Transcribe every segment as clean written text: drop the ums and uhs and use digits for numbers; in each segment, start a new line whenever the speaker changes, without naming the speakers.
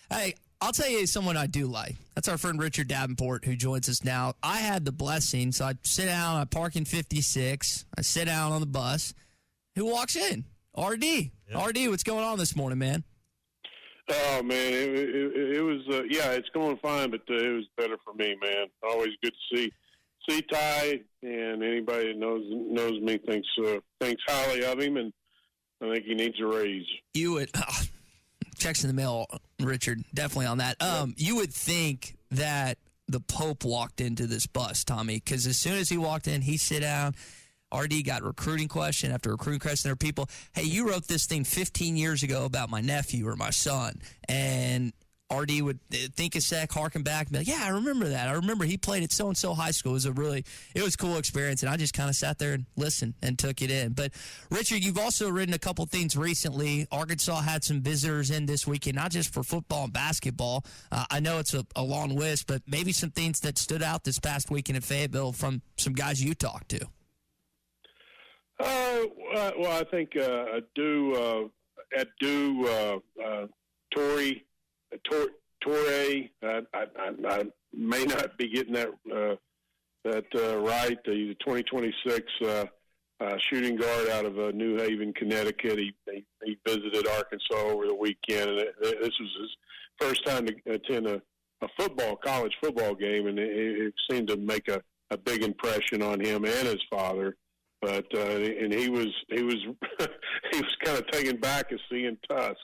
Hey, I'll tell you someone I do like. That's our friend Richard Davenport, who joins us now. I had the blessing, so I sit down, I park in 56, I sit down on the bus. Who walks in? RD. Yeah. RD, what's going on this morning, man?
Oh, man, it was, it's going fine, but it was better for me, man. Always good to see Ty, and anybody that knows me thinks highly of him, and I think he needs a raise.
You would, checks in the mail, Richard, definitely on that. You would think that the Pope walked into this bus, Tommy, because as soon as he walked in, he sit down. RD got recruiting question after recruiting question. There are people, hey, you wrote this thing 15 years ago about my nephew or my son. And RD would think a sec, harken back, and be like, yeah, I remember that. I remember he played at so-and-so high school. It was a cool experience, and I just kind of sat there and listened and took it in. But, Richard, you've also written a couple things recently. Arkansas had some visitors in this weekend, not just for football and basketball. I know it's a long list, but maybe some things that stood out this past weekend in Fayetteville from some guys you talked to.
Well, I think Torrey, I may not be getting that right. The 2026 shooting guard out of New Haven, Connecticut. He visited Arkansas over the weekend, and this was his first time to attend a college football game, and it seemed to make a big impression on him and his father. But and he was he was kind of taken back at seeing Tusk,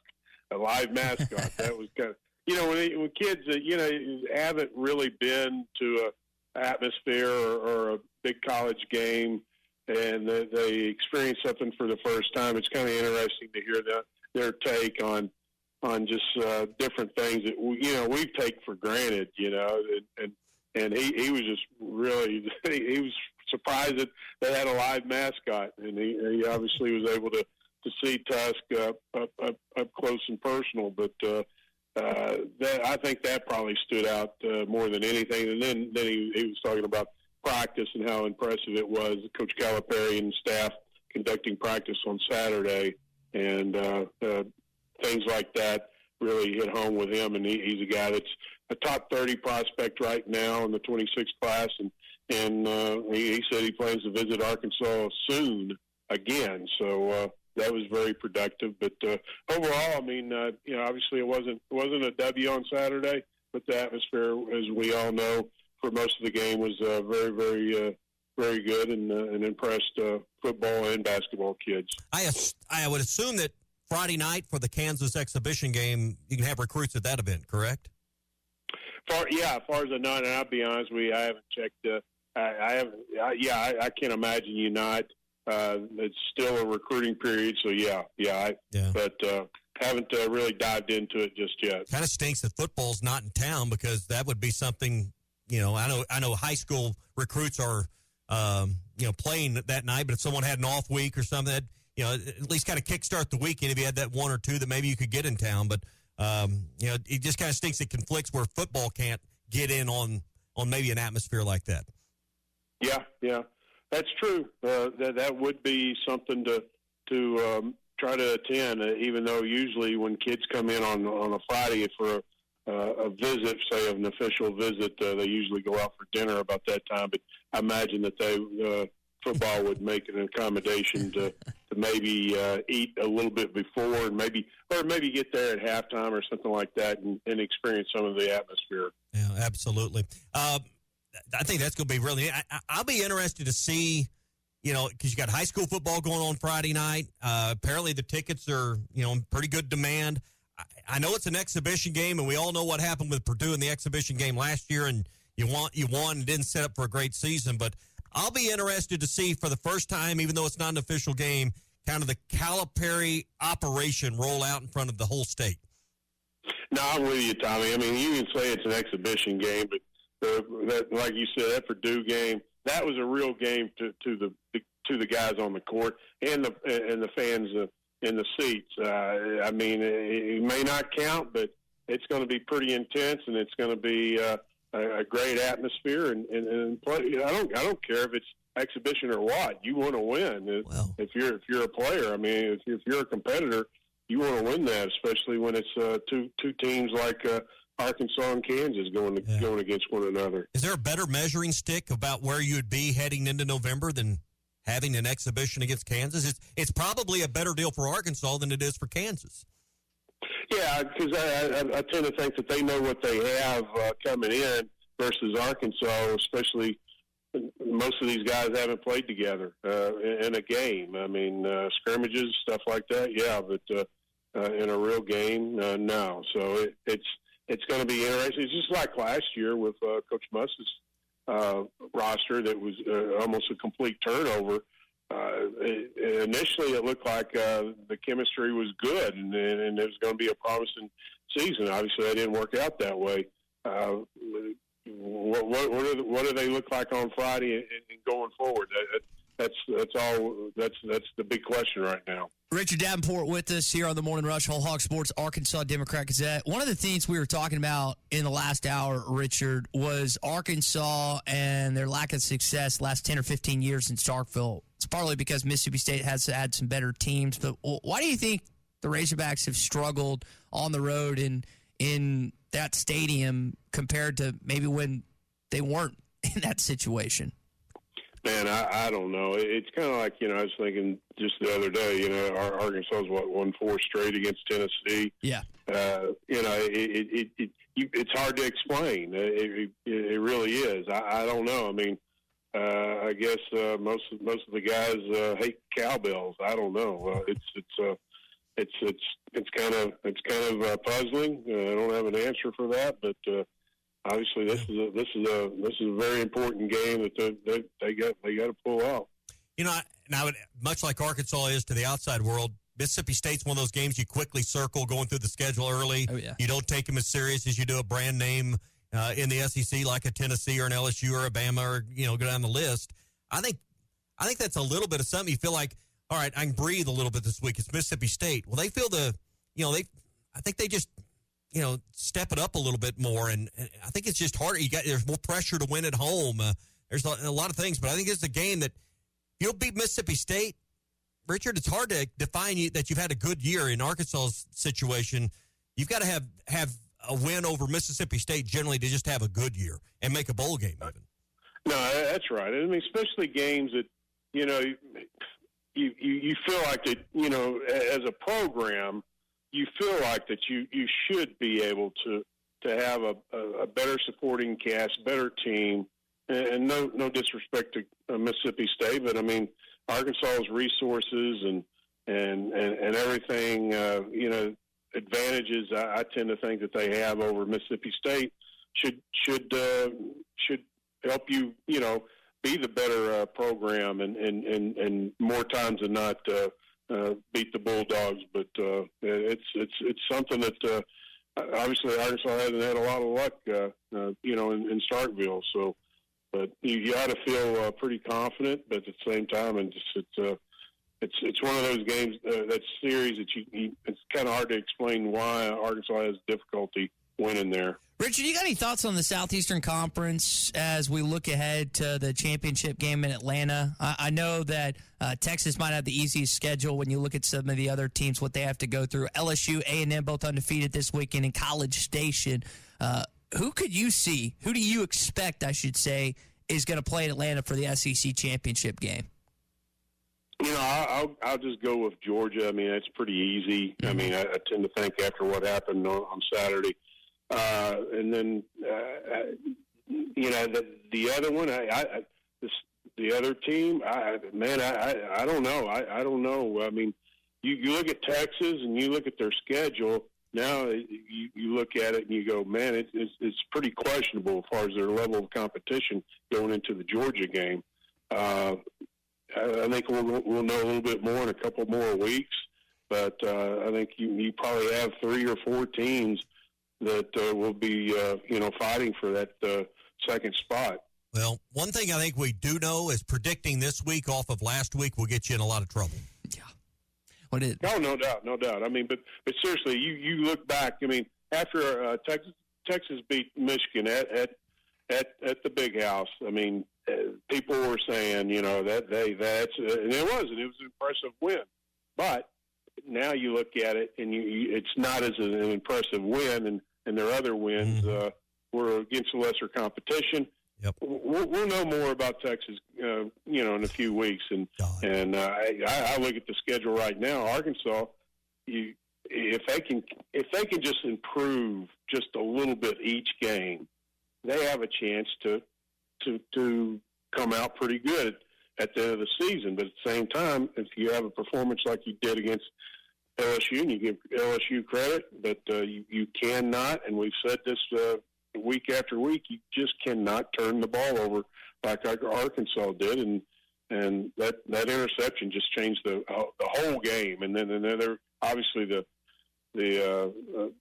a live mascot. That was kind of, when kids haven't really been to a atmosphere or a big college game, and they experience something for the first time. It's kind of interesting to hear their take on just different things that we take for granted. And he was just really he was surprised that they had a live mascot, and he obviously was able to see Tusk up close and personal. But I think that probably stood out more than anything. And then he was talking about practice and how impressive it was. Coach Calipari and staff conducting practice on Saturday, and things like that really hit home with him. And he's a guy that's a top 30 prospect right now in the 26th class, and he said he plans to visit Arkansas soon again. So that was very productive. But overall, I mean, obviously it wasn't a W on Saturday, but the atmosphere, as we all know, for most of the game was very, very, very good, and impressed football and basketball kids.
I would assume that Friday night for the Kansas exhibition game, you can have recruits at that event, correct?
As far as I know, and I'll be honest with you, I haven't checked. I can't imagine you not. It's still a recruiting period, so but haven't really dived into it just yet.
Kind of stinks that football's not in town, because that would be something. I know high school recruits are playing that night, but if someone had an off week or something, that at least kind of kickstart the weekend if you had that one or two that maybe you could get in town. But it just kind of stinks. It conflicts where football can't get in on maybe an atmosphere like that.
Yeah, that's true. That would be something to try to attend, even though usually when kids come in on a Friday for a visit, say an official visit, they usually go out for dinner about that time. But I imagine that football would make an accommodation to maybe eat a little bit before, and maybe get there at halftime or something like that, and experience some of the atmosphere.
Yeah, absolutely. I think that's going to be really. I'll be interested to see, because you got high school football going on Friday night. Apparently, the tickets are in pretty good demand. I know it's an exhibition game, and we all know what happened with Purdue in the exhibition game last year, and you won and didn't set up for a great season. But I'll be interested to see for the first time, even though it's not an official game, kind of the Calipari operation roll out in front of the whole state.
No, I'm with you, Tommy. I mean, you can say it's an exhibition game, but that, like you said, that Purdue game, that was a real game to the guys on the court and the fans in the seats. I mean, it may not count, but it's going to be pretty intense, and it's going to be a great atmosphere. And play. I don't care if it's exhibition or what. You want to win. Well, if you're a player. I mean, if you're a competitor, you want to win that, especially when it's two teams like Arkansas and Kansas going against one another.
Is there a better measuring stick about where you would be heading into November than having an exhibition against Kansas? It's probably a better deal for Arkansas than it is for Kansas.
Yeah, because I tend to think that they know what they have coming in versus Arkansas, especially most of these guys haven't played together in a game. I mean, scrimmages, stuff like that, yeah, but in a real game, no. So it's going to be interesting. It's just like last year with Coach Muss's roster that was almost a complete turnover. Initially, it looked like the chemistry was good, and it was going to be a promising season. Obviously, that didn't work out that way. What do they look like on Friday and going forward? That's the big question right now.
Richard Davenport with us here on the Morning Rush, Whole Hog Sports, Arkansas Democrat-Gazette. One of the things we were talking about in the last hour, Richard, was Arkansas and their lack of success last 10 or 15 years in Starkville. It's partly because Mississippi State has had some better teams, but why do you think the Razorbacks have struggled on the road in that stadium compared to maybe when they weren't in that situation?
Man, I don't know. It's kind of like, I was thinking just the other day, Arkansas's won 4 straight against Tennessee.
Yeah.
It's hard to explain. It really is. I don't know. I mean, I guess most of the guys hate cowbells. I don't know. It's kind of puzzling. I don't have an answer for that, but obviously this is a very important game that they got to pull out.
Now much like Arkansas is to the outside world, Mississippi State's one of those games you quickly circle going through the schedule early.
Oh, yeah.
You don't take them as serious as you do a brand name in the SEC like a Tennessee or an LSU or a Bama or go down the list. I think that's a little bit of something you feel like, all right, I can breathe a little bit this week. It's Mississippi State. Well, they feel I think they just step it up a little bit more, and I think it's just harder. There's more pressure to win at home. There's a lot of things, but I think it's a game that you'll beat Mississippi State. Richard, it's hard to define that you've had a good year in Arkansas's situation. You've got to have a win over Mississippi State generally to just have a good year and make a bowl game even.
No, that's right. I mean, especially games that you feel like that. As a program, you feel like that you should be able to have a better supporting cast, better team, and no disrespect to Mississippi State, but I mean Arkansas's resources and everything, advantages I tend to think that they have over Mississippi State should help you be the better program and more times than not beat the Bulldogs. But it's something that obviously Arkansas hasn't had a lot of luck in Starkville. So, but you got to feel pretty confident, but at the same time, and it's one of those games, that series that it's kind of hard to explain why Arkansas has difficulty winning there.
Richard, you got any thoughts on the Southeastern Conference as we look ahead to the championship game in Atlanta? I know that Texas might have the easiest schedule when you look at some of the other teams, what they have to go through. LSU, A&M, both undefeated this weekend in College Station. Who do you expect, I should say, is going to play in Atlanta for the SEC championship game?
I'll just go with Georgia. I mean, it's pretty easy. Mm-hmm. I mean, I tend to think after what happened on Saturday. And then, the other one, the other team, I don't know. I don't know. I mean, you look at Texas and you look at their schedule. Now you look at it and you go, man, it's pretty questionable as far as their level of competition going into the Georgia game. I think we'll know a little bit more in a couple more weeks, but I think you probably have 3 or 4 teams that will be, fighting for that second spot.
Well, one thing I think we do know is predicting this week off of last week will get you in a lot of trouble.
Yeah. What is?
Oh, no doubt. I mean, but seriously, you look back. I mean, after Texas beat Michigan at the Big House. I mean, people were saying, that's and it was an impressive win, but now you look at it, and it's not as an impressive win, and their other wins were against a lesser competition.
Yep.
We'll know more about Texas, in a few weeks. And I look at the schedule right now. Arkansas, if they can just improve just a little bit each game, they have a chance to come out pretty good at the end of the season. But at the same time, if you have a performance like you did against LSU, and you give LSU credit, but you cannot, and we've said this week after week, you just cannot turn the ball over like Arkansas did, and that interception just changed the whole game. And then there obviously the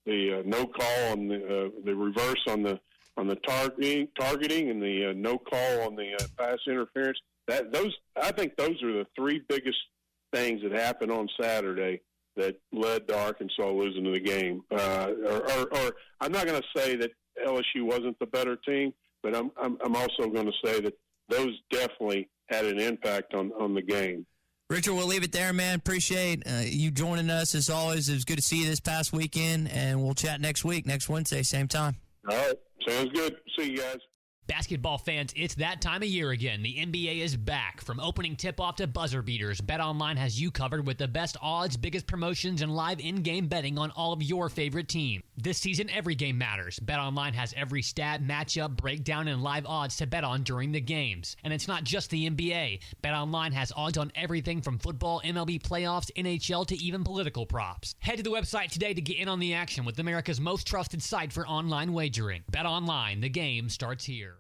no call on the reverse on the targeting and the no call on the pass interference. I think those are the three biggest things that happened on Saturday that led to Arkansas losing the game. Or I'm not going to say that LSU wasn't the better team, but I'm also going to say that those definitely had an impact on the game.
Richard, we'll leave it there, man. Appreciate you joining us as always. It was good to see you this past weekend, and we'll chat next week, next Wednesday, same time.
All right. Sounds good. See you guys.
Basketball fans, it's that time of year again. The NBA is back. From opening tip-off to buzzer beaters, BetOnline has you covered with the best odds, biggest promotions, and live in-game betting on all of your favorite teams. This season, every game matters. BetOnline has every stat, matchup, breakdown, and live odds to bet on during the games. And it's not just the NBA. BetOnline has odds on everything from football, MLB playoffs, NHL, to even political props. Head to the website today to get in on the action with America's most trusted site for online wagering. BetOnline, the game starts here.